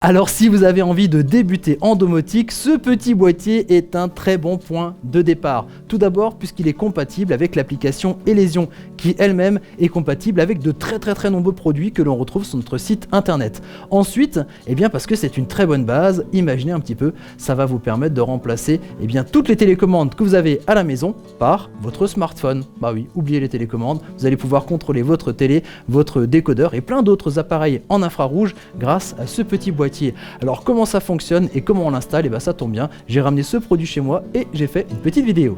Alors si vous avez envie de débuter en domotique, ce petit boîtier est un très bon point de départ. Tout d'abord puisqu'il est compatible avec l'application Elesion, qui elle-même est compatible avec de très nombreux produits que l'on retrouve sur notre site internet. Ensuite, parce que c'est une très bonne base, imaginez un petit peu, ça va vous permettre de remplacer toutes les télécommandes que vous avez à la maison par votre smartphone. Bah oui, oubliez les télécommandes, vous allez pouvoir contrôler votre télé, votre décodeur et plein d'autres appareils en infrarouge grâce à ce petit boîtier. Alors comment ça fonctionne et comment on l'installe, ça tombe bien, j'ai ramené ce produit chez moi et j'ai fait une petite vidéo.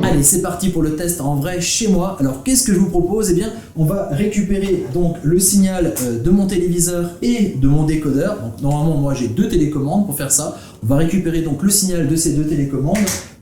Allez, c'est parti pour le test en vrai chez moi. Alors qu'est-ce que je vous propose? On va récupérer donc le signal de mon téléviseur et de mon décodeur. Donc normalement moi j'ai deux télécommandes pour faire ça. On va récupérer donc le signal de ces deux télécommandes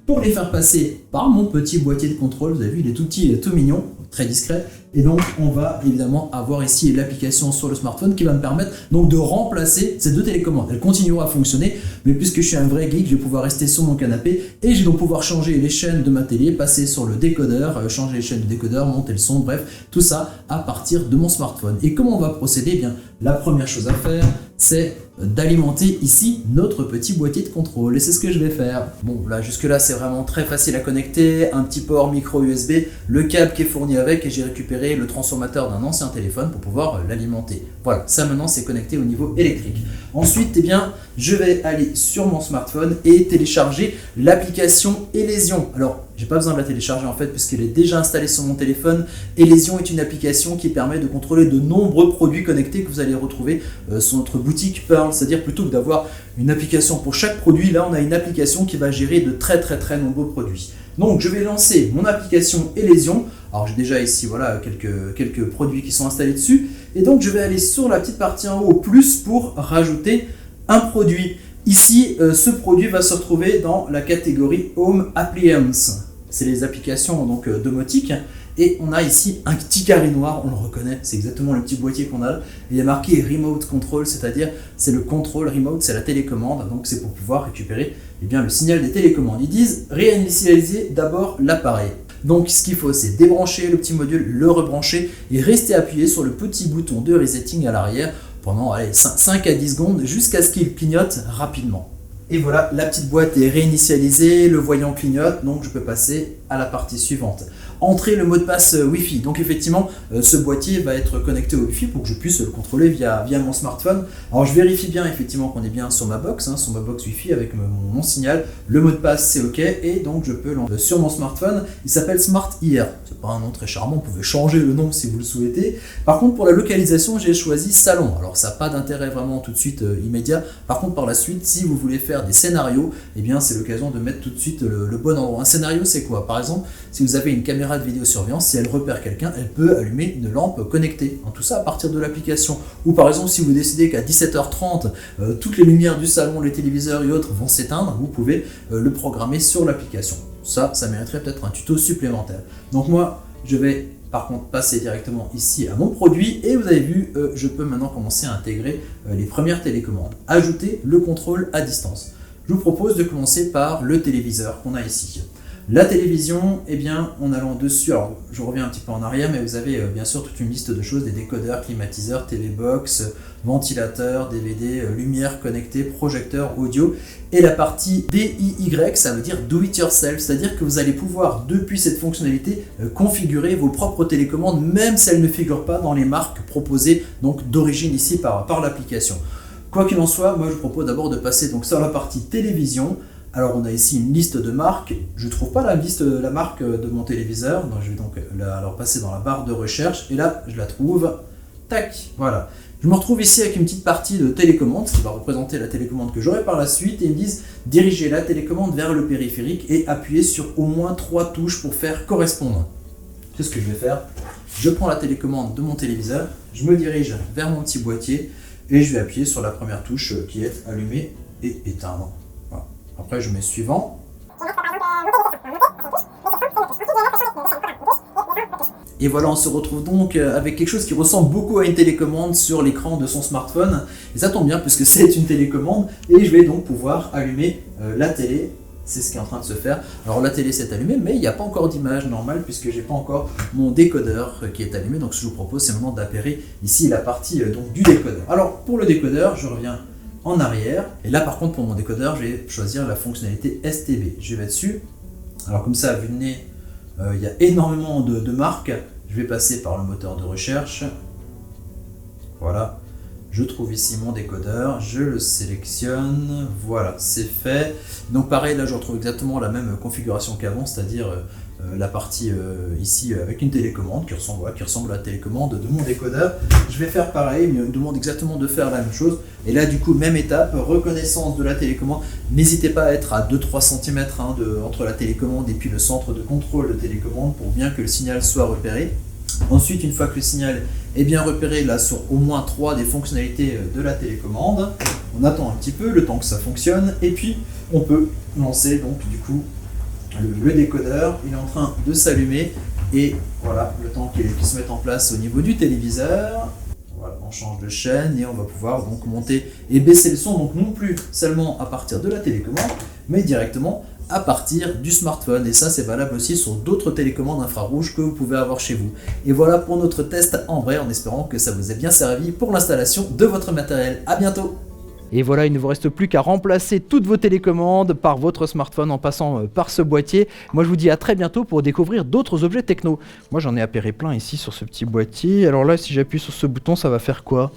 pour les faire passer par mon petit boîtier de contrôle. Vous avez vu, il est tout petit, il est tout mignon, très discret. Et donc on va évidemment avoir ici l'application sur le smartphone qui va me permettre donc de remplacer ces deux télécommandes. Elles continueront à fonctionner, mais puisque je suis un vrai geek, je vais pouvoir rester sur mon canapé et je vais donc pouvoir changer les chaînes de ma télé, passer sur le décodeur, changer les chaînes de décodeur, monter le son, bref, tout ça à partir de mon smartphone. Et comment on va procéder? La première chose à faire, c'est d'alimenter ici notre petit boîtier de contrôle, et c'est ce que je vais faire. Bon, là jusque là c'est vraiment très facile à connecter, un petit port micro USB, le câble qui est fourni avec, et j'ai récupéré le transformateur d'un ancien téléphone pour pouvoir l'alimenter. Voilà, ça maintenant c'est connecté au niveau électrique. Ensuite, je vais aller sur mon smartphone et télécharger l'application Elesion. Alors, j'ai pas besoin de la télécharger en fait puisqu'elle est déjà installée sur mon téléphone. Elesion est une application qui permet de contrôler de nombreux produits connectés que vous allez retrouver sur notre boutique Pearl. C'est-à-dire plutôt que d'avoir une application pour chaque produit, là on a une application qui va gérer de très nombreux produits. Donc je vais lancer mon application Elesion. Alors j'ai déjà ici quelques produits qui sont installés dessus. Et donc je vais aller sur la petite partie en haut, plus, pour rajouter un produit. Ici, ce produit va se retrouver dans la catégorie Home Appliance. C'est les applications domotiques. Et on a ici un petit carré noir, on le reconnaît, c'est exactement le petit boîtier qu'on a. Il y a marqué Remote Control, c'est-à-dire c'est le contrôle remote, c'est la télécommande. Donc c'est pour pouvoir récupérer le signal des télécommandes. Ils disent réinitialiser d'abord l'appareil. Donc ce qu'il faut, c'est débrancher le petit module, le rebrancher et rester appuyé sur le petit bouton de resetting à l'arrière pendant 5 à 10 secondes jusqu'à ce qu'il clignote rapidement. Et voilà, la petite boîte est réinitialisée, le voyant clignote, donc je peux passer à la partie suivante. Entrer le mot de passe Wi-Fi. Donc effectivement, ce boîtier va être connecté au Wi-Fi pour que je puisse le contrôler via mon smartphone. Alors je vérifie bien effectivement qu'on est bien sur ma box Wi-Fi avec mon signal. Le mot de passe c'est OK et donc je peux l'entrer sur mon smartphone. Il s'appelle Smart Ear. C'est pas un nom très charmant, vous pouvez changer le nom si vous le souhaitez. Par contre pour la localisation, j'ai choisi salon. Alors ça n'a pas d'intérêt vraiment tout de suite immédiat. Par contre par la suite, si vous voulez faire des scénarios, c'est l'occasion de mettre tout de suite le bon endroit. Un scénario c'est quoi? Par exemple, si vous avez une caméra de vidéosurveillance, si elle repère quelqu'un, elle peut allumer une lampe connectée. Tout ça à partir de l'application. Ou par exemple, si vous décidez qu'à 17h30, toutes les lumières du salon, les téléviseurs et autres vont s'éteindre, vous pouvez le programmer sur l'application. Ça mériterait peut-être un tuto supplémentaire. Donc moi, je vais par contre passer directement ici à mon produit et vous avez vu, je peux maintenant commencer à intégrer les premières télécommandes. Ajouter le contrôle à distance. Je vous propose de commencer par le téléviseur qu'on a ici. La télévision, en allant dessus, alors je reviens un petit peu en arrière, mais vous avez bien sûr toute une liste de choses, des décodeurs, climatiseurs, télébox, ventilateurs, DVD, lumière connectée, projecteur, audio, et la partie DIY, ça veut dire Do It Yourself, c'est-à-dire que vous allez pouvoir, depuis cette fonctionnalité, configurer vos propres télécommandes, même si elles ne figurent pas dans les marques proposées donc d'origine ici par l'application. Quoi qu'il en soit, moi je vous propose d'abord de passer donc sur la partie télévision. Alors on a ici une liste de marques, je ne trouve pas la liste de la marque de mon téléviseur, donc je vais donc passer dans la barre de recherche et là je la trouve, tac, voilà. Je me retrouve ici avec une petite partie de télécommande, qui va représenter la télécommande que j'aurai par la suite, et ils me disent diriger la télécommande vers le périphérique et appuyer sur au moins 3 touches pour faire correspondre. C'est ce que je vais faire, je prends la télécommande de mon téléviseur, je me dirige vers mon petit boîtier et je vais appuyer sur la première touche qui est allumer et éteindre. Après, je mets suivant. Et voilà, on se retrouve donc avec quelque chose qui ressemble beaucoup à une télécommande sur l'écran de son smartphone. Et ça tombe bien puisque c'est une télécommande. Et je vais donc pouvoir allumer la télé. c'est ce qui est en train de se faire. Alors la télé s'est allumée, mais il n'y a pas encore d'image normale puisque j'ai pas encore mon décodeur qui est allumé. Donc ce que je vous propose, c'est maintenant d'appairer ici la partie donc, du décodeur. Alors pour le décodeur, je reviens en arrière. Et là par contre pour mon décodeur, je vais choisir la fonctionnalité STB. Je vais dessus. Alors comme ça, à vue de nez, il y a énormément de marques. Je vais passer par le moteur de recherche. Voilà. Je trouve ici mon décodeur, je le sélectionne, voilà, c'est fait. Donc pareil, là je retrouve exactement la même configuration qu'avant, c'est-à-dire la partie ici avec une télécommande qui ressemble à la télécommande de mon décodeur. Je vais faire pareil, il me demande exactement de faire la même chose. Et là du coup, même étape, reconnaissance de la télécommande. N'hésitez pas à être à 2-3 cm entre la télécommande et puis le centre de contrôle de télécommande pour bien que le signal soit repéré. Ensuite, une fois que le signal est bien repéré, là sur au moins 3 des fonctionnalités de la télécommande, on attend un petit peu le temps que ça fonctionne et puis on peut lancer donc du coup le décodeur. Il est en train de s'allumer et voilà le temps qu'il se mette en place au niveau du téléviseur. Voilà, on change de chaîne et on va pouvoir donc monter et baisser le son, donc non plus seulement à partir de la télécommande, mais directement à partir du smartphone. Et ça, c'est valable aussi sur d'autres télécommandes infrarouges que vous pouvez avoir chez vous. Et voilà pour notre test en vrai, en espérant que ça vous ait bien servi pour l'installation de votre matériel. À bientôt! Et voilà, il ne vous reste plus qu'à remplacer toutes vos télécommandes par votre smartphone en passant par ce boîtier. Moi, je vous dis à très bientôt pour découvrir d'autres objets techno. Moi, j'en ai appairé plein ici sur ce petit boîtier. Alors là, si j'appuie sur ce bouton, ça va faire quoi ?